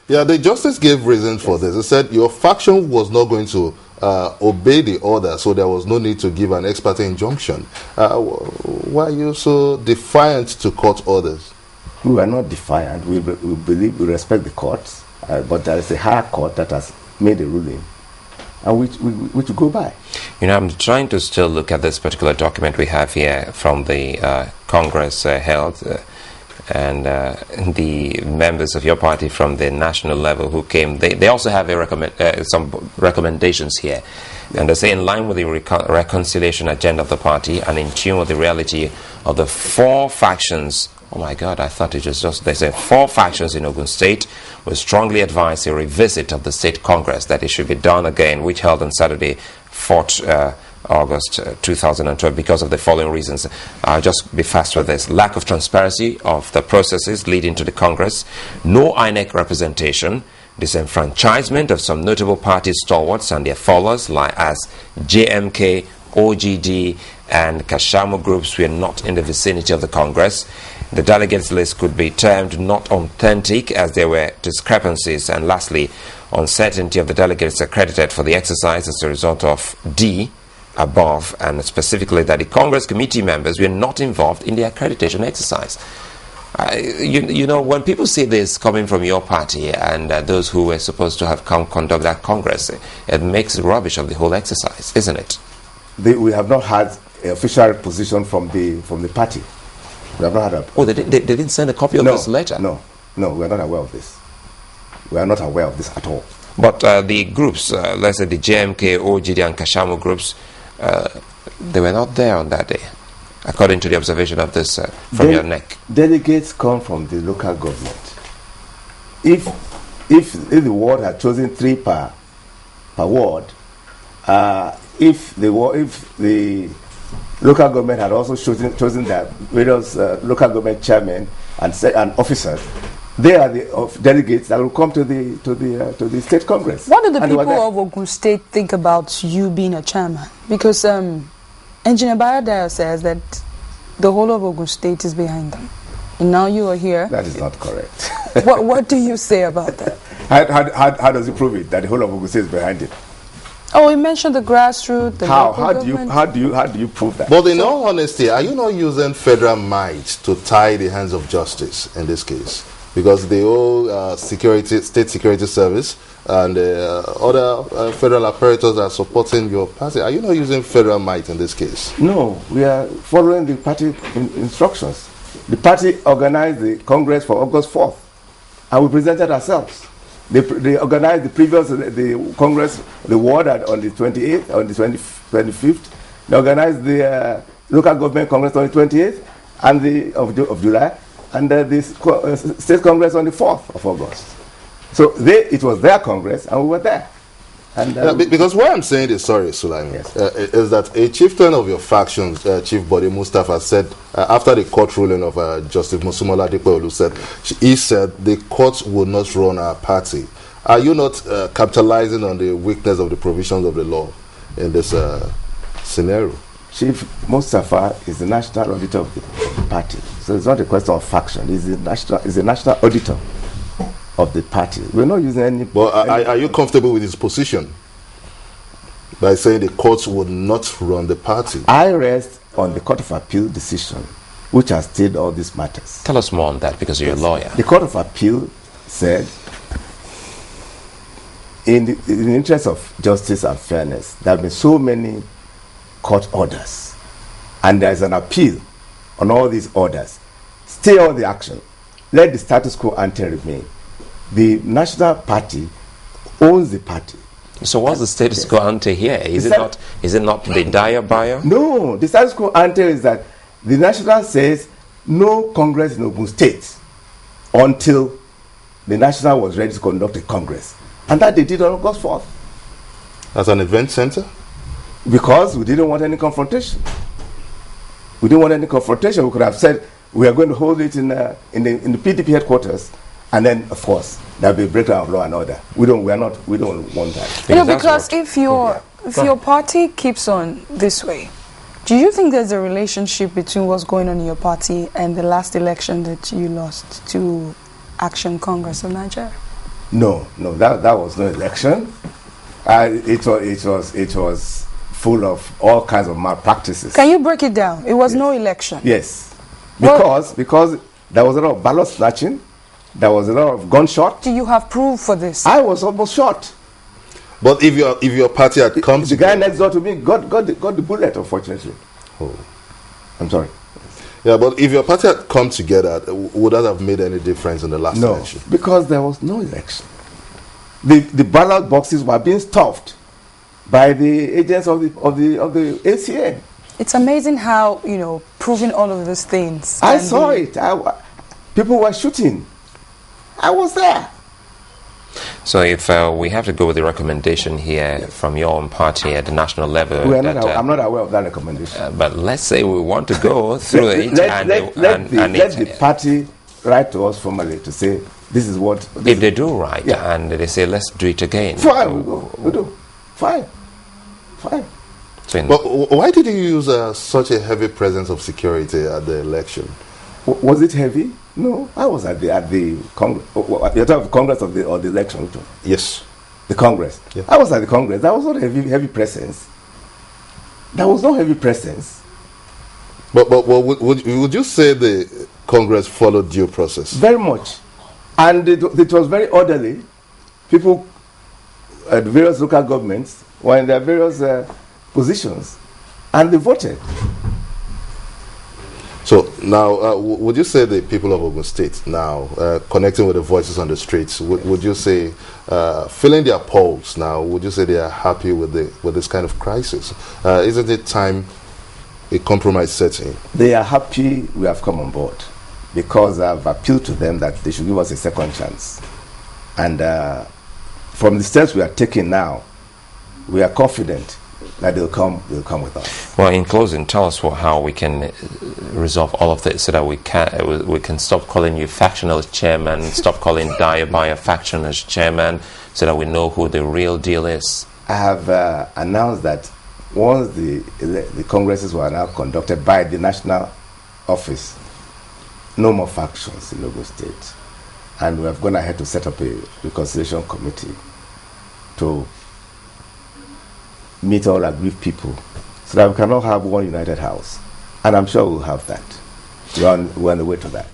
Yeah, the justice gave reasons for this. He said your faction was not going to obey the order, so there was no need to give an ex parte injunction. Why are you so defiant to court orders? We are not defiant. We believe, we respect the courts, but there is a higher court that has made a ruling, and which we go by. You know, I'm trying to still look at this particular document we have here from the Congress held. And the members of your party from the national level who came, they also have some recommendations here. And they say, in line with the reconciliation agenda of the party and in tune with the reality of the 4 factions. Oh my God, I thought it was just, they say 4 factions in Ogun State will strongly advise a revisit of the state congress, that it should be done again, which held on Saturday, 4th August 2012, because of the following reasons. I'll just be fast with this. Lack of transparency of the processes leading to the Congress, no INEC representation, disenfranchisement of some notable party stalwarts and their followers, like as JMK, OGD, and Kashamu groups were not in the vicinity of the Congress. The delegates list could be termed not authentic as there were discrepancies. And lastly, uncertainty of the delegates accredited for the exercise as a result of D, above, and specifically that the Congress committee members were not involved in the accreditation exercise. You know, when people see this coming from your party and those who were supposed to have conduct that Congress, it makes rubbish of the whole exercise, isn't it? We have not had an official position from the party. We have not had a... Oh, they didn't send a copy of this letter? No, we are not aware of this. We are not aware of this at all. But the groups, let's say the JMK, OGD, and Kashamu groups, they were not there on that day, according to the observation of this from your neck. Delegates come from the local government. If the ward had chosen 3 per ward, if the local government had also chosen their various local government chairmen and officers, they are the delegates that will come to the state congress. What do the people of Ogun State think about you being a chairman? Because Engineer Bayadaya says that the whole of Ogun State is behind them. And now you are here. That is not correct. What do you say about that? How does he prove it that the whole of Ogun State is behind it? Oh, he mentioned the grassroots. How do you prove that? But in all honesty, are you not using federal might to tie the hands of justice in this case? Because the whole state security service and other federal apparatus are supporting your party. Are you not using federal might in this case? No, we are following the party instructions. The party organized the Congress for August 4th, and we presented ourselves. They organized the Congress, the ward on the 28th, on the 25th. They organized the local government Congress on the 28th and of July, and the state Congress on the 4th of August. So it was their Congress, and we were there. And because what I'm saying is, sorry, Sulaiman, yes. Is that a chieftain of your faction, Chief Body Mustafa, said after the court ruling of Justice Musumala Dipo said he said the courts will not run our party. Are you not capitalizing on the weakness of the provisions of the law in this scenario? Chief Mustafa is the national auditor of the party, so it's not a question of faction. He's the national auditor of the party. We're not using any... But are you comfortable with his position by saying the courts would not run the party? I rest on the Court of Appeal decision, which has stayed all these matters. Tell us more on that, because you're a lawyer. The Court of Appeal said, in the interest of justice and fairness, there have been so many court orders, and there is an appeal on all these orders. Stay all the action. Let the status quo ante remain. The national party owns the party. So what's the status quo ante here? Is it not the dire buyer? No, the status quo ante is that the national says no Congress in Ogun State until the national was ready to conduct a Congress. And that they did on August 4th. As an event center? Because we didn't want any confrontation. We didn't want any confrontation. We could have said we are going to hold it in the PDP headquarters. And then, of course, there will be a breakdown of law and order. We don't want that. You know, because if your party keeps on this way, do you think there's a relationship between what's going on in your party and the last election that you lost to Action Congress of Nigeria? No, that was no election. It was full of all kinds of malpractices. Can you break it down? It was no election. Yes, Well- because there was a lot of ballot snatching, there was a lot of gunshot. Do you have proof for this? I was almost shot. But if your party had come The together, guy next door to me got the bullet, unfortunately. Oh. I'm sorry. Yeah, but if your party had come together, would that have made any difference in the last No, election? because there was no election. The ballot boxes were being stuffed by the agents of the ACA. It's amazing how, proving all of these things. I can saw be- it. People were shooting. I was there. So if we have to go with the recommendation here from your own party at the national level, I'm not aware of that recommendation. but let's say we want to go through it Let the party write to us formally to say this is what. If they do right, Yeah. and they say let's do it again. Fine, we do. Fine. So in- But why did you use such a heavy presence of security at the election? Was it heavy? No, I was at the Congress. You're talking of Congress or the election? Which one? Yes. The Congress. Yeah. I was at the Congress. That was not heavy presence. There was no heavy presence. But would you say the Congress followed due process? Very much. And it was very orderly. People at various local governments were in their various positions and they voted. So now, would you say the people of Ogun State now, connecting with the voices on the streets, would you say, filling their polls now, would you say they are happy with this kind of crisis? Isn't it time a compromise setting? They are happy we have come on board because I've appealed to them that they should give us a second chance. And from the steps we are taking now, we are confident that they'll come with us. well, in closing, tell us how we can resolve all of this so that we can stop calling you factional chairman, stop calling Dyer factional chairman, so that we know who the real deal is. I have announced that once the congresses were now conducted by the national office, no more factions in Ogun State. And we have gone ahead to set up a reconciliation committee to meet all aggrieved people so that we can all have one united house. And I'm sure we'll have that. We're on the way to that.